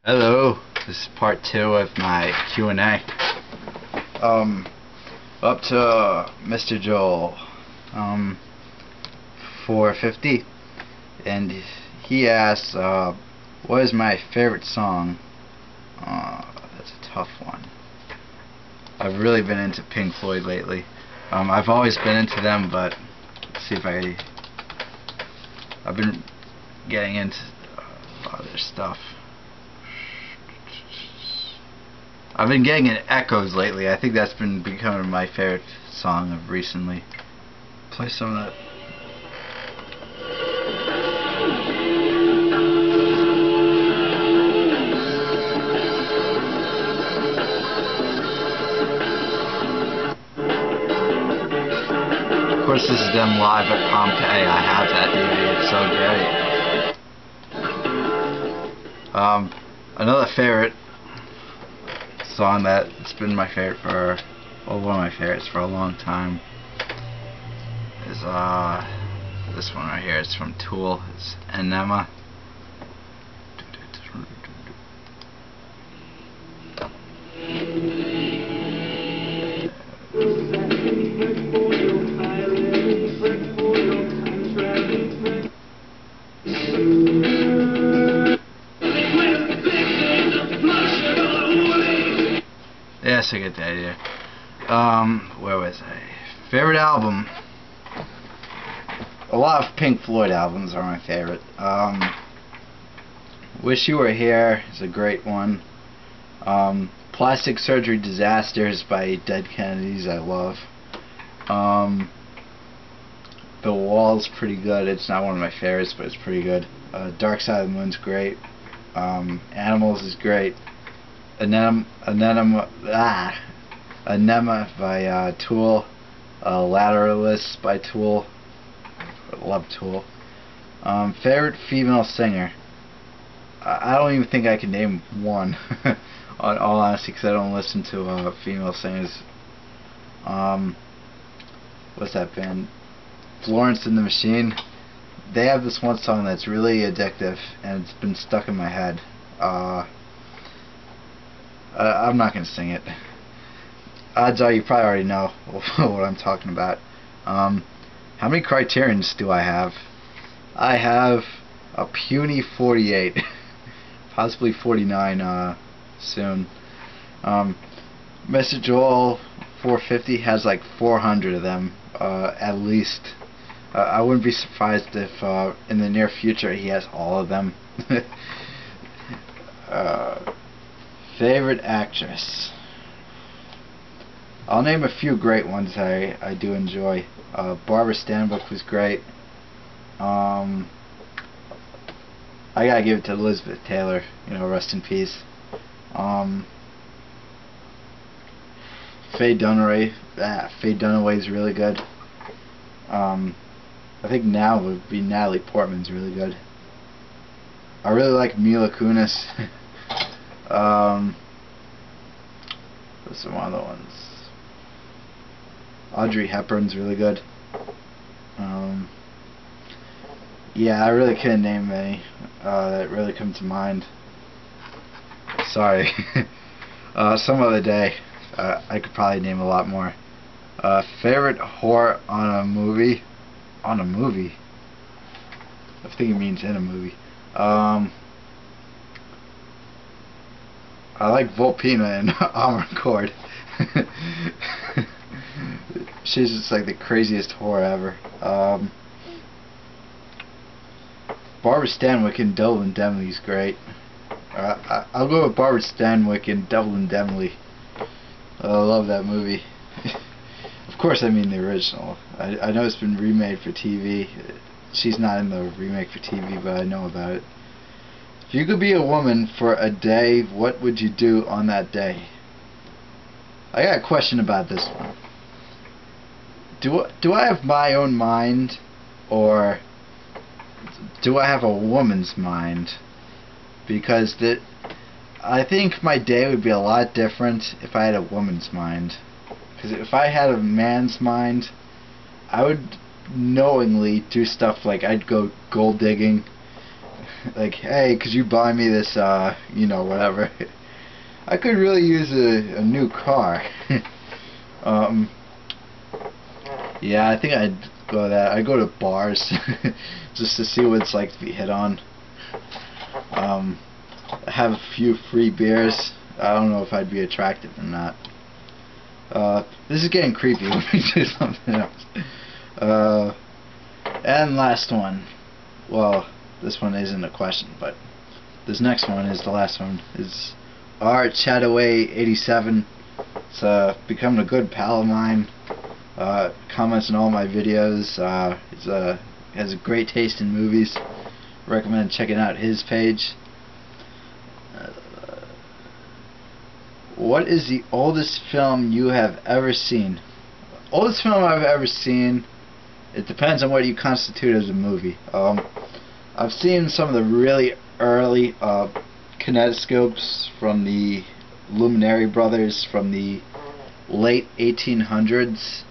Hello, this is part 2 of my Q&A. Up to Mr. Joel, 450, and he asks, what is my favorite song? That's a tough one. I've really been into Pink Floyd lately. I've always been into them, but let's see if I've been getting into a lot of their stuff. I've been getting in Echoes lately. I think that's been becoming my favorite song of recently. Play some of that. Of course, this is them live at Pompeii. I have that DVD. It's so great. Another favorite song that's been my favorite for, well, one of my favorites for a long time is this one right here. It's from Tool. It's Enema. Yes, I get the idea. Where was I? Favorite album. A lot of Pink Floyd albums are my favorite. Wish You Were Here is a great one. Plastic Surgery Disasters by Dead Kennedys I love. The Wall's pretty good. It's not one of my favorites, but it's pretty good. Dark Side of the Moon's great. Animals is great. Enema by Tool. Lateralus by Tool. Love Tool. Favorite female singer. I don't even think I can name one. On all honesty, because I don't listen to female singers. What's that band? Florence and the Machine. They have this one song that's really addictive, and it's been stuck in my head. I'm not going to sing it. Odds are you probably already know what I'm talking about. How many Criterions do I have? I have a puny 48. Possibly 49 soon. Mr. Joel 450 has like 400 of them, at least. I wouldn't be surprised if in the near future he has all of them. Favorite actress. I'll name a few great ones I do enjoy. Barbara Stanwyck was great. I gotta give it to Elizabeth Taylor. Rest in peace. Faye Dunaway's really good. I think now would be Natalie Portman's really good. I really like Mila Kunis. What's some other ones? Audrey Hepburn's really good. Yeah, I really couldn't name any that really come to mind. Sorry. Some other day I could probably name a lot more. Favorite whore on a movie? On a movie? I think it means in a movie. I like Volpina in Armored Core. She's just like the craziest whore ever. Barbara Stanwyck in Double Indemnity is great. I'll go with Barbara Stanwyck in Double Indemnity. I love that movie. Of course, I mean the original. I know it's been remade for TV. She's not in the remake for TV, but I know about it. If you could be a woman for a day, what would you do on that day? I got a question about this one. Do I have my own mind, or do I have a woman's mind? Because I think my day would be a lot different if I had a woman's mind. Because if I had a man's mind, I would knowingly do stuff like I'd go gold digging, like, hey, could you buy me this, you know, whatever. I could really use a new car. Yeah, I think I'd go that. I go to bars just to see what it's like to be hit on. Have a few free beers. I don't know if I'd be attractive or not. This is getting creepy. Let me do something else. And last one. Well, this one isn't a question, but this next one is the last one. Is Art Chataway 87. It's become a good pal of mine. Comments on all my videos. Has a great taste in movies. Recommend checking out his page. What is the oldest film you have ever seen? Oldest film I've ever seen. It depends on what you constitute as a movie. I've seen some of the really early kinetoscopes from the Luminary Brothers from the late 1800s.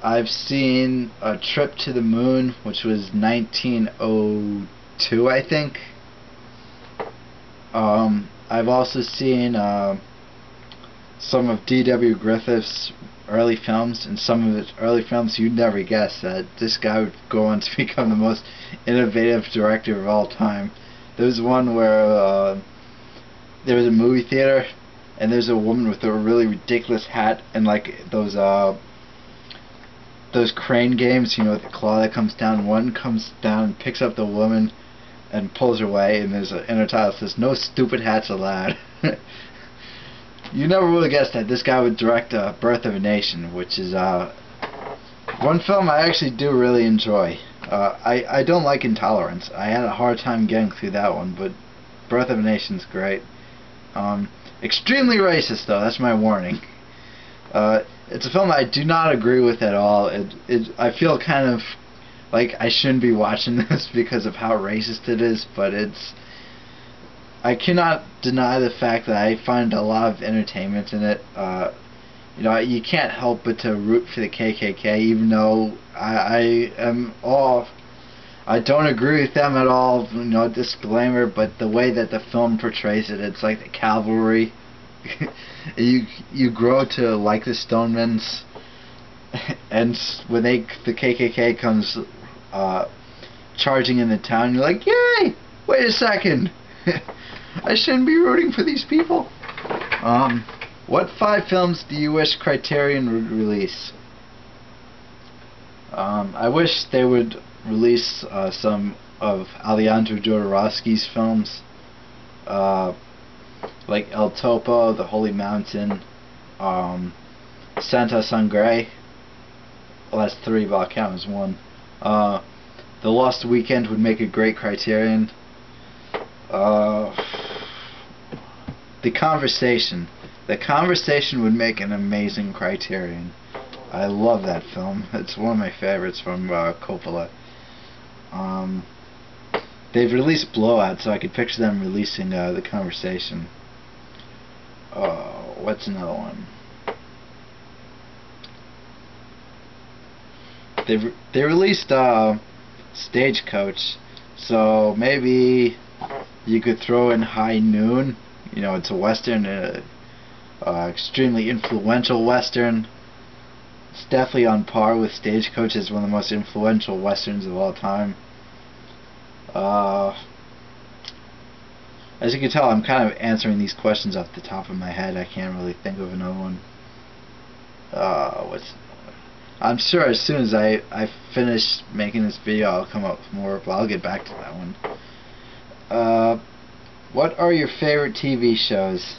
I've seen A Trip to the Moon, which was 1902, I think. I've also seen some of D.W. Griffith's early films, and some of his early films you'd never guess that this guy would go on to become the most innovative director of all time. There was one where there was a movie theater, and there's a woman with a really ridiculous hat and like those crane games, you know, with the claw that comes down. One comes down and picks up the woman and pulls her away, and there's an inner title that says, "No stupid hats allowed." You never would have guessed that this guy would direct Birth of a Nation, which is one film I actually do really enjoy. I don't like Intolerance. I had a hard time getting through that one, but Birth of a Nation's great. Extremely racist, though. That's my warning. It's a film I do not agree with at all. I feel kind of like I shouldn't be watching this because of how racist it is, but I cannot deny the fact that I find a lot of entertainment in it. You know, you can't help but to root for the KKK, even though I don't agree with them at all. You know, disclaimer. But the way that the film portrays it, it's like the cavalry. you grow to like the Stonemans, and when the KKK comes charging in the town, you're like, yay! Wait a second. I shouldn't be rooting for these people. What 5 films do you wish Criterion would release? I wish they would release some of Alejandro Jodorowsky's films, like El Topo, The Holy Mountain, Santa Sangre. Well, that's 3, but I'll count as 1. The Lost Weekend would make a great Criterion. The Conversation. The Conversation would make an amazing Criterion. I love that film. It's one of my favorites from Coppola. They've released Blowout, so I could picture them releasing The Conversation. What's another one? They released Stagecoach, so maybe you could throw in High Noon. You know, it's a western, extremely influential western. It's definitely on par with Stagecoach as one of the most influential westerns of all time. As you can tell, I'm kind of answering these questions off the top of my head. I can't really think of another one. I'm sure as soon as I finish making this video, I'll come up with more, but I'll get back to that one. What are your favorite TV shows?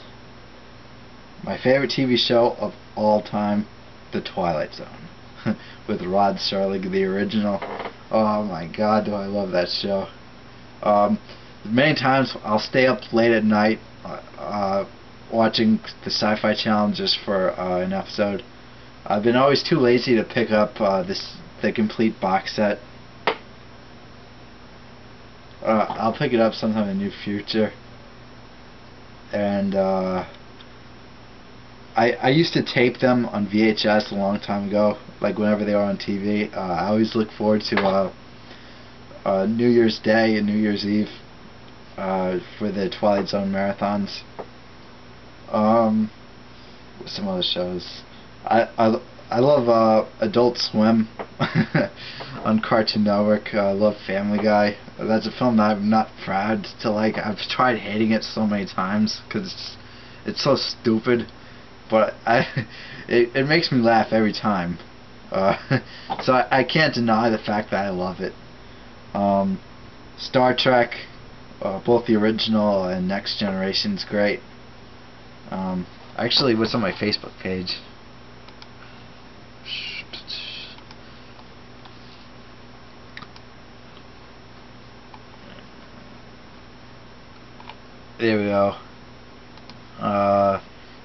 My favorite TV show of all time, The Twilight Zone, with Rod Serling, the original. Oh my God, do I love that show. Many times I'll stay up late at night watching the Sci-Fi Channel just for an episode. I've been always too lazy to pick up the complete box set. I'll pick it up sometime in the near future. And I used to tape them on VHS a long time ago, like whenever they were on TV. I always look forward to New Year's Day and New Year's Eve for the Twilight Zone marathons. Some other shows. I love Adult Swim on Cartoon Network. I love Family Guy. That's a film that I'm not proud to like. I've tried hating it so many times because it's so stupid, but it makes me laugh every time. So I can't deny the fact that I love it. Star Trek, both the original and Next Generation is great. Actually, what's on my Facebook page? There we go.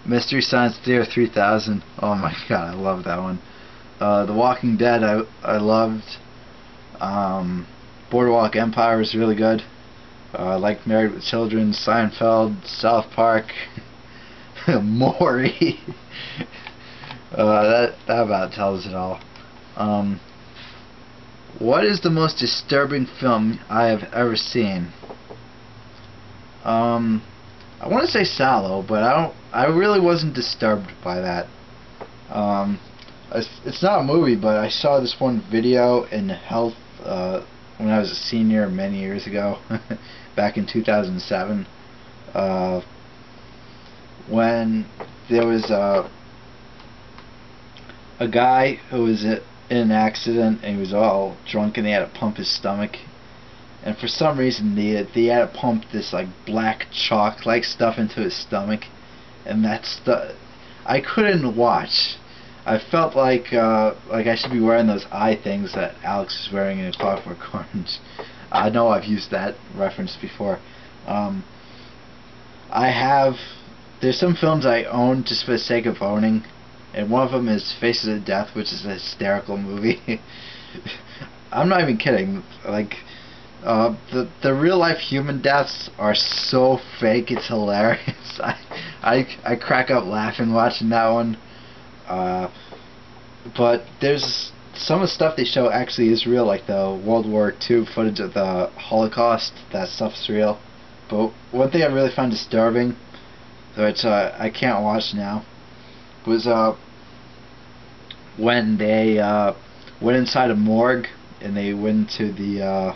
Mystery Science Theater 3000. Oh my god, I love that one. The Walking Dead, I loved. Boardwalk Empire was really good. Like Married with Children, Seinfeld, South Park, Maury. That about tells it all. What is the most disturbing film I have ever seen? I want to say Sallow, but I really wasn't disturbed by that. It's not a movie, but I saw this one video in Health when I was a senior many years ago, back in 2007, when there was a guy who was in an accident and he was all drunk and they had to pump his stomach. And for some reason they had to pump this like black chalk like stuff into his stomach, and that's the I couldn't watch. I felt like I should be wearing those eye things that Alex is wearing in A Clockwork Orange. I know I've used that reference before. There's some films I own just for the sake of owning, and one of them is Faces of Death, which is a hysterical movie. I'm not even kidding. Like, the real life human deaths are so fake, it's hilarious. I crack up laughing watching that one. But there's some of the stuff they show actually is real, like the World War II footage of the Holocaust. That stuff's real. But one thing I really found disturbing, which I can't watch now, was when they went inside a morgue and they went to the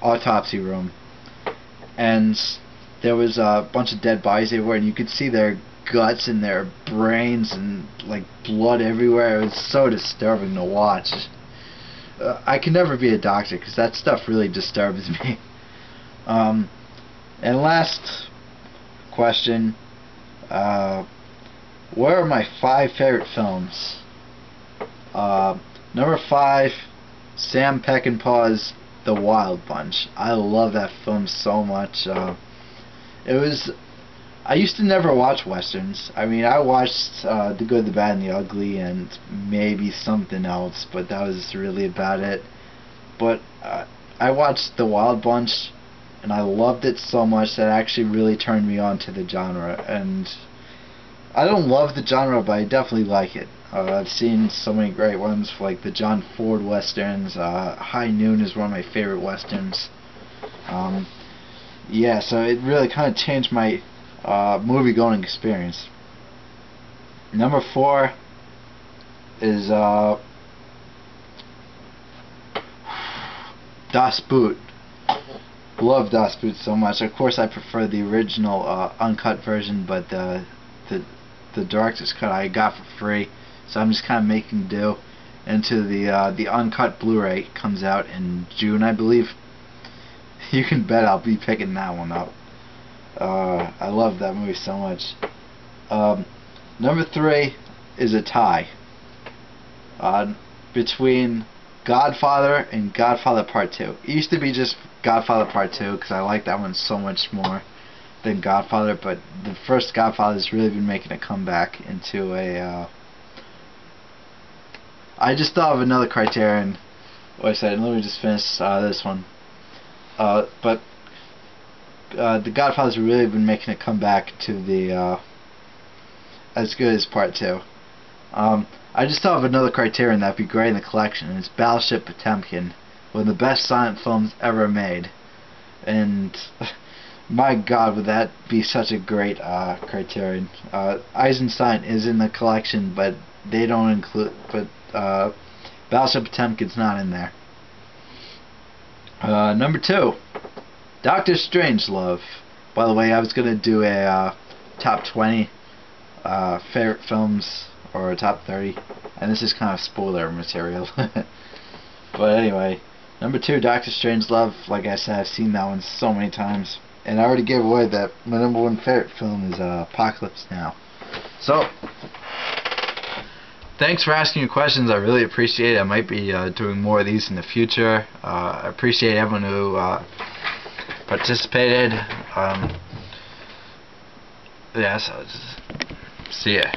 autopsy room, and there was a bunch of dead bodies everywhere, and you could see their guts and their brains and like blood everywhere. It was so disturbing to watch. I can never be a doctor because that stuff really disturbs me. And last question, what are my 5 favorite films? Number 5, Sam Peckinpah's The Wild Bunch. I love that film so much. I used to never watch westerns. I mean, I watched The Good, the Bad, and the Ugly, and maybe something else, but that was really about it. But I watched The Wild Bunch, and I loved it so much that it actually really turned me on to the genre. And I don't love the genre, but I definitely like it. I've seen so many great ones, like the John Ford westerns. High Noon is one of my favorite westerns. Yeah, so it really kind of changed my movie-going experience. Number 4 is Das Boot. Love Das Boot so much. Of course, I prefer the original uncut version, but the director's cut I got for free, so I'm just kind of making do. Into the uncut Blu-ray comes out in June, I believe. You can bet I'll be picking that one up. I love that movie so much. Number 3 is a tie between Godfather and Godfather Part 2. It used to be just Godfather Part 2 because I like that one so much more than Godfather, but the first Godfather has really been making a comeback into a... I just thought of another criterion. Wait a second, let me just finish this one. But the Godfather's really been making a comeback to the as good as Part 2. I just thought of another criterion that'd be great in the collection, and it's Battleship Potemkin. one of the best silent films ever made. And my God, would that be such a great criterion. Eisenstein is in the collection, but they don't include. But Battleship Potemkin's not in there. Number 2, Doctor Strangelove. By the way, I was gonna do a top 20 favorite films, or a top 30, and this is kind of spoiler material. But anyway, number 2, Doctor Strangelove. Like I said, I've seen that one so many times, and I already gave away that my number 1 favorite film is Apocalypse Now. So, thanks for asking your questions. I really appreciate it. I might be doing more of these in the future. I appreciate everyone who participated. Yeah, so see ya.